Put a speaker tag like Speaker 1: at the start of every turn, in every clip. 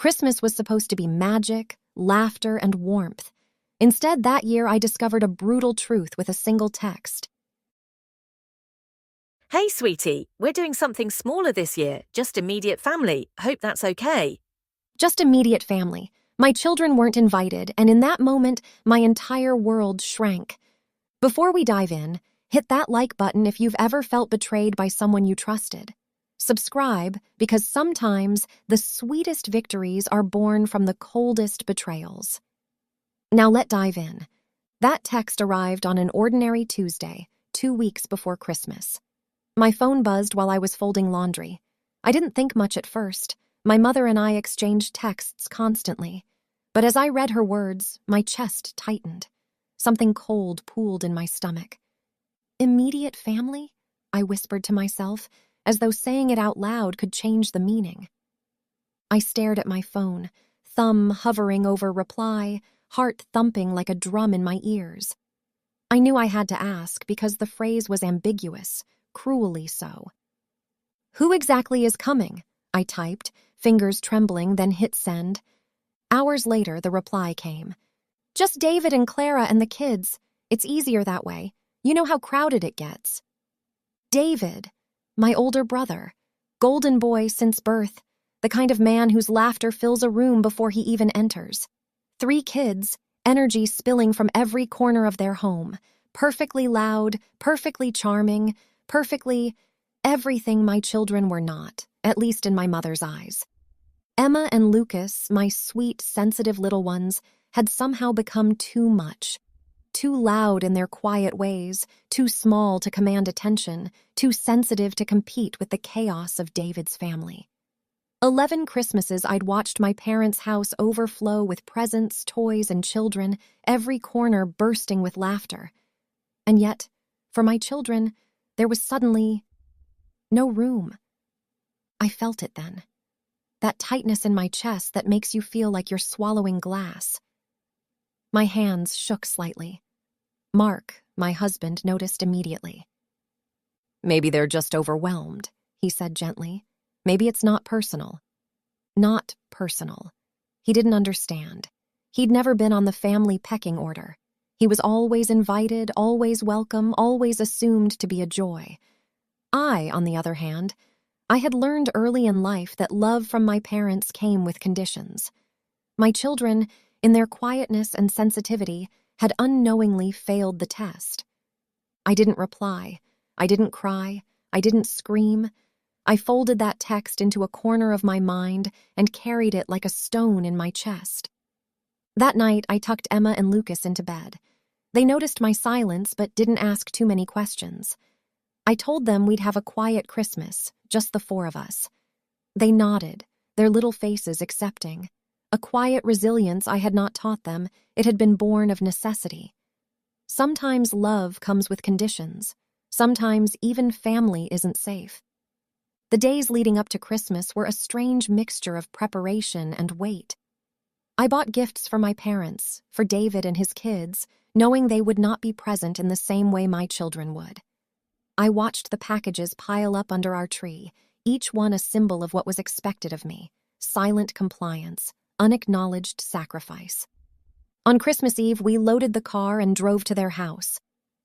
Speaker 1: Christmas was supposed to be magic, laughter, and warmth. Instead, that year I discovered a brutal truth with a single text.
Speaker 2: Hey, sweetie, we're doing something smaller this year, just immediate family. Hope that's okay.
Speaker 1: Just immediate family. My children weren't invited, and in that moment, my entire world shrank. Before we dive in, hit that like button if you've ever felt betrayed by someone you trusted. Subscribe, because sometimes the sweetest victories are born from the coldest betrayals. Now let's dive in. That text arrived on an ordinary Tuesday, 2 weeks before Christmas. My phone buzzed while I was folding laundry. I didn't think much at first. My mother and I exchanged texts constantly. But as I read her words, my chest tightened. Something cold pooled in my stomach. Immediate family? I whispered to myself, as though saying it out loud could change the meaning. I stared at my phone, thumb hovering over reply, heart thumping like a drum in my ears. I knew I had to ask because the phrase was ambiguous, cruelly so. "Who exactly is coming?" I typed, fingers trembling, then hit send. Hours later, the reply came. "Just David and Clara and the kids. It's easier that way. You know how crowded it gets." David, my older brother, golden boy since birth, the kind of man whose laughter fills a room before he even enters. 3 kids, energy spilling from every corner of their home, perfectly loud, perfectly charming, perfectly everything my children were not, at least in my mother's eyes. Emma and Lucas, my sweet, sensitive little ones, had somehow become too much. Too loud in their quiet ways, too small to command attention, too sensitive to compete with the chaos of David's family. 11 Christmases I'd watched my parents' house overflow with presents, toys, and children, every corner bursting with laughter. And yet, for my children, there was suddenly no room. I felt it then. That tightness in my chest that makes you feel like you're swallowing glass. My hands shook slightly. Mark, my husband, noticed immediately. "Maybe they're just overwhelmed," he said gently. "Maybe it's not personal." Not personal. He didn't understand. He'd never been on the family pecking order. He was always invited, always welcome, always assumed to be a joy. I, on the other hand, I had learned early in life that love from my parents came with conditions. My children, in their quietness and sensitivity, had unknowingly failed the test. I didn't reply. I didn't cry. I didn't scream. I folded that text into a corner of my mind and carried it like a stone in my chest. That night, I tucked Emma and Lucas into bed. They noticed my silence but didn't ask too many questions. I told them we'd have a quiet Christmas, just the 4 of us. They nodded, their little faces accepting. A quiet resilience I had not taught them. It had been born of necessity. Sometimes love comes with conditions. Sometimes even family isn't safe. The days leading up to Christmas were a strange mixture of preparation and wait. I bought gifts for my parents, for David and his kids, knowing they would not be present in the same way my children would. I watched the packages pile up under our tree, each one a symbol of what was expected of me: silent compliance, unacknowledged sacrifice. On Christmas Eve, we loaded the car and drove to their house.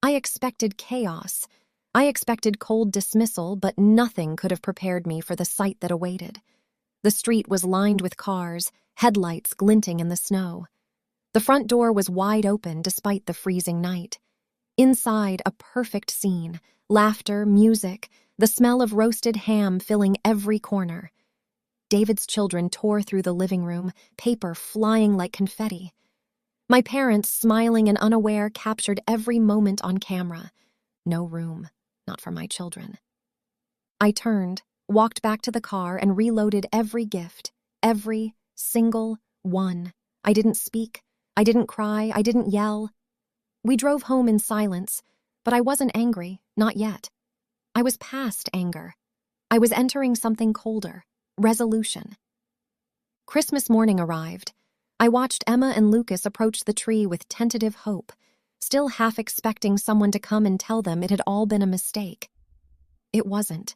Speaker 1: I expected chaos. I expected cold dismissal, but nothing could have prepared me for the sight that awaited. The street was lined with cars, headlights glinting in the snow. The front door was wide open despite the freezing night. Inside, a perfect scene: laughter, music, the smell of roasted ham filling every corner. David's children tore through the living room, paper flying like confetti. My parents, smiling and unaware, captured every moment on camera. No room, not for my children. I turned, walked back to the car, and reloaded every gift, every single one. I didn't speak, I didn't cry, I didn't yell. We drove home in silence, but I wasn't angry, not yet. I was past anger. I was entering something colder: resolution. Christmas morning arrived. I watched Emma and Lucas approach the tree with tentative hope, still half expecting someone to come and tell them it had all been a mistake. It wasn't.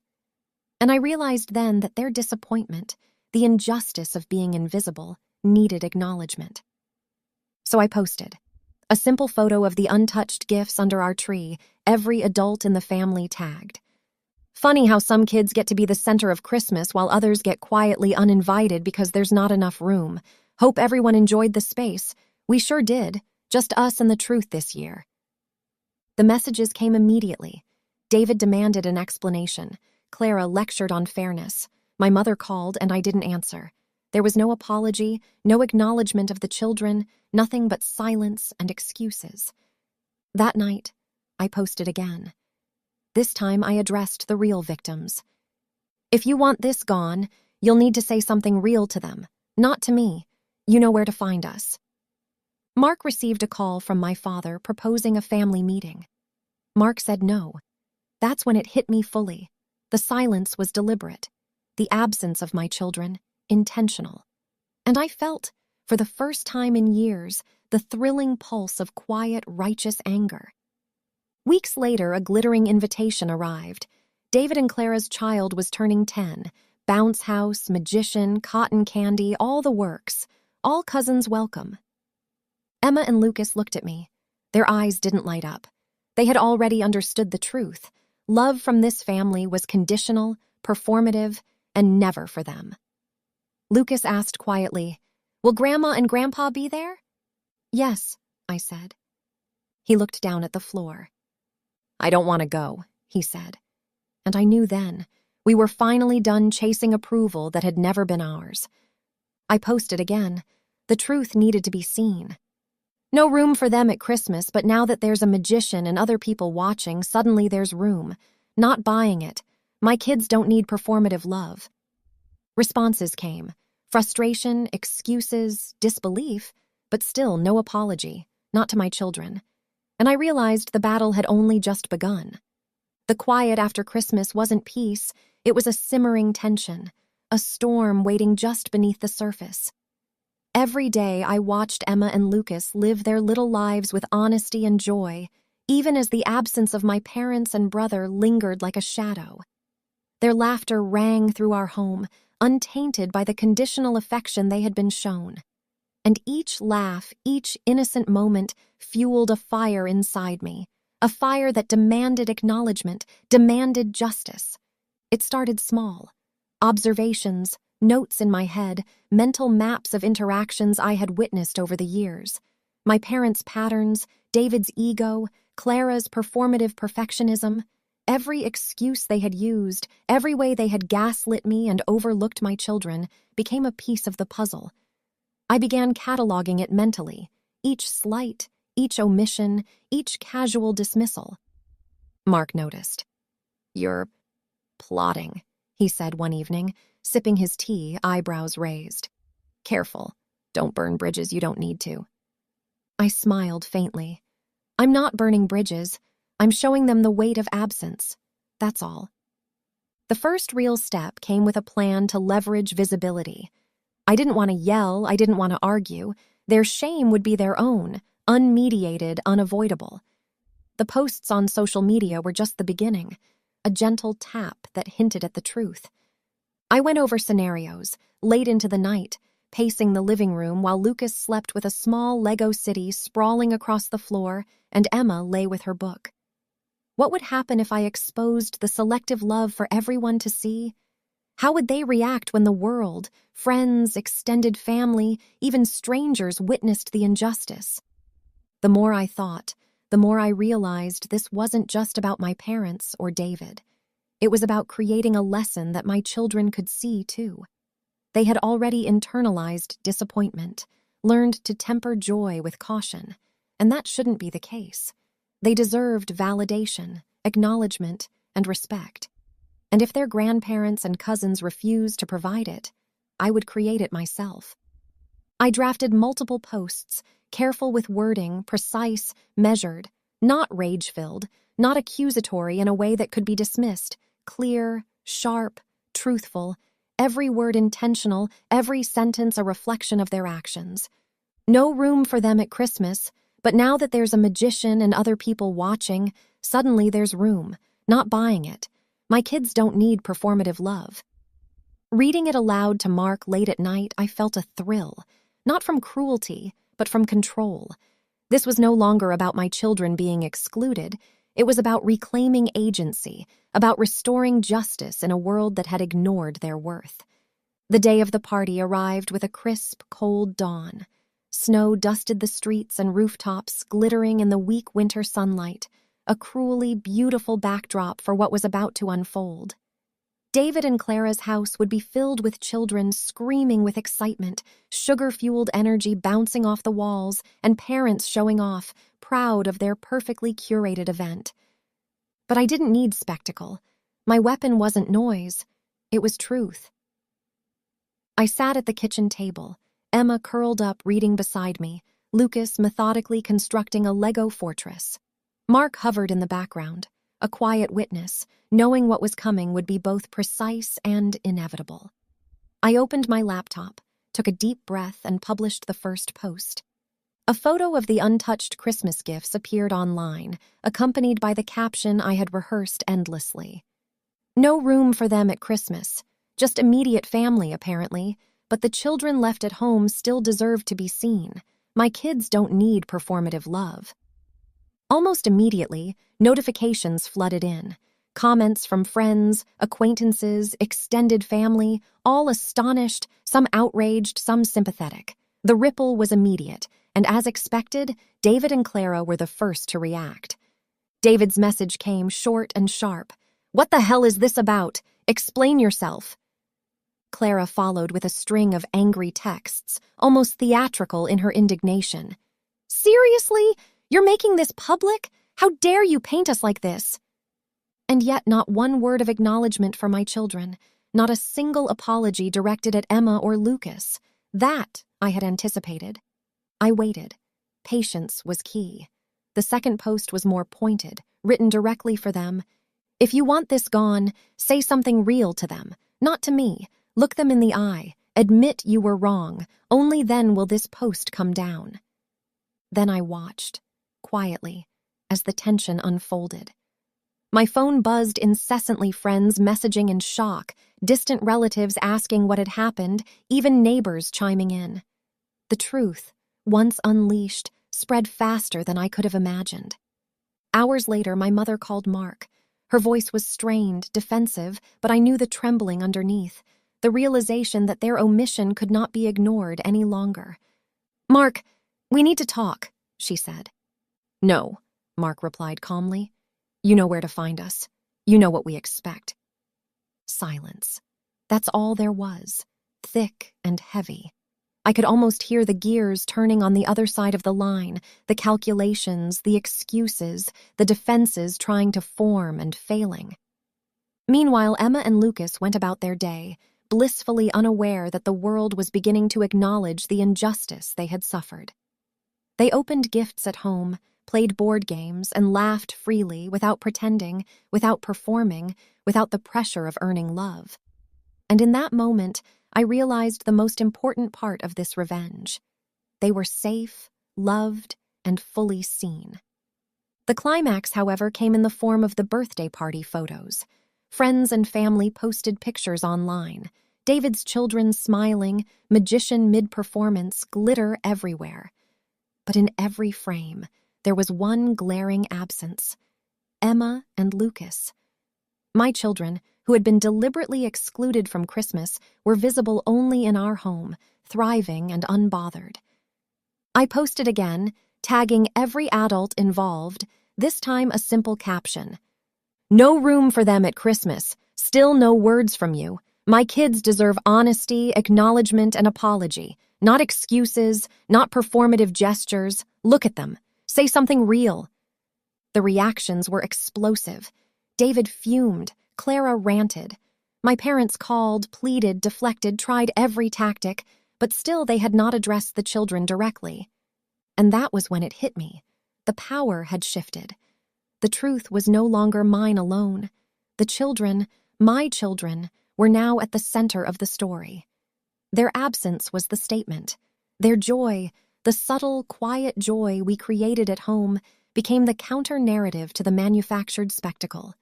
Speaker 1: And I realized then that their disappointment, The injustice of being invisible needed acknowledgement. So I posted a simple photo of the untouched gifts under our tree, every adult in the family tagged. Funny how some kids get to be the center of Christmas while others get quietly uninvited because there's not enough room. Hope everyone enjoyed the space. We sure did, just us and the truth this year. The messages came immediately. David demanded an explanation. Clara lectured on fairness. My mother called and I didn't answer. There was no apology, no acknowledgement of the children, nothing but silence and excuses. That night, I posted again. This time I addressed the real victims. If you want this gone, you'll need to say something real to them, not to me. You know where to find us. Mark received a call from my father proposing a family meeting. Mark said no. That's when it hit me fully. The silence was deliberate. The absence of my children, intentional. And I felt, for the first time in years, the thrilling pulse of quiet, righteous anger. Weeks later, a glittering invitation arrived. David and Clara's child was turning 10. Bounce house, magician, cotton candy, all the works. All cousins welcome. Emma and Lucas looked at me. Their eyes didn't light up. They had already understood the truth. Love from this family was conditional, performative, and never for them. Lucas asked quietly, "Will Grandma and Grandpa be there?" "Yes," I said. He looked down at the floor. "I don't want to go," he said. And I knew then. We were finally done chasing approval that had never been ours. I posted again. The truth needed to be seen. No room for them at Christmas, but now that there's a magician and other people watching, suddenly there's room. Not buying it. My kids don't need performative love. Responses came. Frustration, excuses, disbelief, but still no apology, not to my children. And I realized the battle had only just begun. The quiet after Christmas wasn't peace, it was a simmering tension, a storm waiting just beneath the surface. Every day I watched Emma and Lucas live their little lives with honesty and joy, even as the absence of my parents and brother lingered like a shadow. Their laughter rang through our home, untainted by the conditional affection they had been shown. And each laugh, each innocent moment fueled a fire inside me, a fire that demanded acknowledgement, demanded justice. It started small. Observations, notes in my head, mental maps of interactions I had witnessed over the years. My parents' patterns, David's ego, Clara's performative perfectionism. Every excuse they had used, every way they had gaslit me and overlooked my children, became a piece of the puzzle. I began cataloging it mentally, each slight, each omission, each casual dismissal. Mark noticed. "You're plotting," he said one evening, sipping his tea, eyebrows raised. "Careful. Don't burn bridges you don't need to." I smiled faintly. "I'm not burning bridges. I'm showing them the weight of absence. That's all." The first real step came with a plan to leverage visibility. I didn't want to yell, I didn't want to argue. Their shame would be their own, unmediated, unavoidable. The posts on social media were just the beginning, a gentle tap that hinted at the truth. I went over scenarios, late into the night, pacing the living room while Lucas slept with a small Lego city sprawling across the floor and Emma lay with her book. What would happen if I exposed the selective love for everyone to see? How would they react when the world, friends, extended family, even strangers witnessed the injustice? The more I thought, the more I realized this wasn't just about my parents or David. It was about creating a lesson that my children could see, too. They had already internalized disappointment, learned to temper joy with caution, and that shouldn't be the case. They deserved validation, acknowledgement, and respect. And if their grandparents and cousins refused to provide it, I would create it myself. I drafted multiple posts, careful with wording, precise, measured, not rage-filled, not accusatory in a way that could be dismissed, clear, sharp, truthful, every word intentional, every sentence a reflection of their actions. No room for them at Christmas, but now that there's a magician and other people watching, suddenly there's room, not buying it. My kids don't need performative love. Reading it aloud to Mark late at night, I felt a thrill, not from cruelty, but from control. This was no longer about my children being excluded. It was about reclaiming agency, about restoring justice in a world that had ignored their worth. The day of the party arrived with a crisp, cold dawn. Snow dusted the streets and rooftops, glittering in the weak winter sunlight, a cruelly beautiful backdrop for what was about to unfold. David and Clara's house would be filled with children screaming with excitement, sugar-fueled energy bouncing off the walls, and parents showing off, proud of their perfectly curated event. But I didn't need spectacle. My weapon wasn't noise. It was truth. I sat at the kitchen table, Emma curled up reading beside me, Lucas methodically constructing a Lego fortress. Mark hovered in the background, a quiet witness, knowing what was coming would be both precise and inevitable. I opened my laptop, took a deep breath, and published the first post. A photo of the untouched Christmas gifts appeared online, accompanied by the caption I had rehearsed endlessly. No room for them at Christmas, just immediate family apparently, but the children left at home still deserve to be seen. My kids don't need performative love. Almost immediately, notifications flooded in. Comments from friends, acquaintances, extended family, all astonished, some outraged, some sympathetic. The ripple was immediate, and as expected, David and Clara were the first to react. David's message came short and sharp. "What the hell is this about? Explain yourself." Clara followed with a string of angry texts, almost theatrical in her indignation. "Seriously? You're making this public? How dare you paint us like this?" And yet not one word of acknowledgement for my children, not a single apology directed at Emma or Lucas. That I had anticipated. I waited. Patience was key. The second post was more pointed, written directly for them. "If you want this gone, say something real to them, not to me. Look them in the eye. Admit you were wrong. Only then will this post come down." Then I watched, quietly, as the tension unfolded. My phone buzzed incessantly, friends messaging in shock, distant relatives asking what had happened, even neighbors chiming in. The truth, once unleashed, spread faster than I could have imagined. Hours later, my mother called Mark. Her voice was strained, defensive, but I knew the trembling underneath, the realization that their omission could not be ignored any longer. "Mark, we need to talk," she said. "No," Mark replied calmly. "You know where to find us. You know what we expect." Silence. That's all there was, thick and heavy. I could almost hear the gears turning on the other side of the line, the calculations, the excuses, the defenses trying to form and failing. Meanwhile, Emma and Lucas went about their day, blissfully unaware that the world was beginning to acknowledge the injustice they had suffered. They opened gifts at home, played board games, and laughed freely, without pretending, without performing, without the pressure of earning love. And in that moment, I realized the most important part of this revenge. They were safe, loved, and fully seen. The climax, however, came in the form of the birthday party photos. Friends and family posted pictures online. David's children smiling, magician mid-performance, glitter everywhere. But in every frame, there was one glaring absence: Emma and Lucas. My children, who had been deliberately excluded from Christmas, were visible only in our home, thriving and unbothered. I posted again, tagging every adult involved, this time a simple caption: "No room for them at Christmas. Still no words from you. My kids deserve honesty, acknowledgement, and apology. Not excuses, not performative gestures. Look at them. Say something real." The reactions were explosive. David fumed. Clara ranted. My parents called, pleaded, deflected, tried every tactic, but still they had not addressed the children directly. And that was when it hit me. The power had shifted. The truth was no longer mine alone. The children, my children, were now at the center of the story. Their absence was the statement. Their joy, the subtle, quiet joy we created at home, became the counter-narrative to the manufactured spectacle.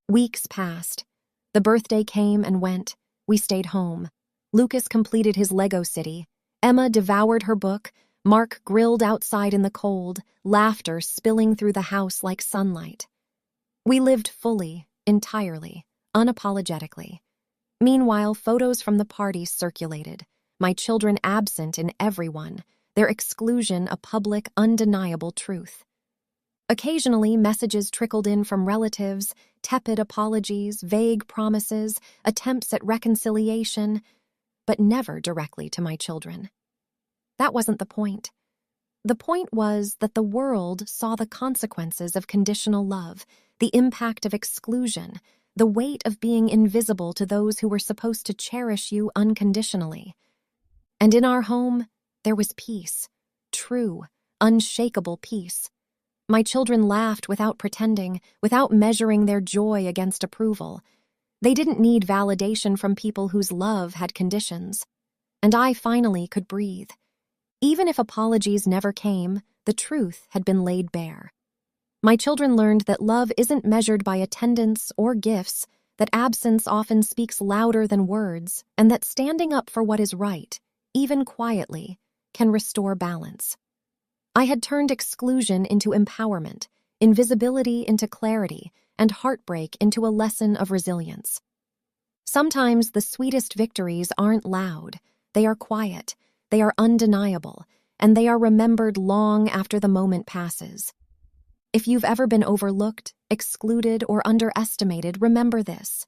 Speaker 1: Weeks passed. The birthday came and went. We stayed home. Lucas completed his Lego city. Emma devoured her book. Mark grilled outside in the cold, laughter spilling through the house like sunlight. We lived fully, entirely, unapologetically. Meanwhile, photos from the parties circulated, my children absent in every one, their exclusion a public, undeniable truth. Occasionally, messages trickled in from relatives, tepid apologies, vague promises, attempts at reconciliation, but never directly to my children. That wasn't the point. The point was that the world saw the consequences of conditional love, the impact of exclusion, the weight of being invisible to those who were supposed to cherish you unconditionally. And in our home, there was peace, true, unshakable peace. My children laughed without pretending, without measuring their joy against approval. They didn't need validation from people whose love had conditions. And I finally could breathe. Even if apologies never came, the truth had been laid bare. My children learned that love isn't measured by attendance or gifts, that absence often speaks louder than words, and that standing up for what is right, even quietly, can restore balance. I had turned exclusion into empowerment, invisibility into clarity, and heartbreak into a lesson of resilience. Sometimes the sweetest victories aren't loud, they are quiet, they are undeniable, and they are remembered long after the moment passes. If you've ever been overlooked, excluded, or underestimated, remember this.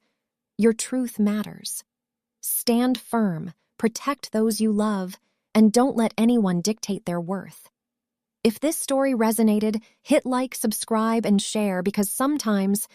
Speaker 1: Your truth matters. Stand firm, protect those you love, and don't let anyone dictate their worth. If this story resonated, hit like, subscribe, and share because sometimes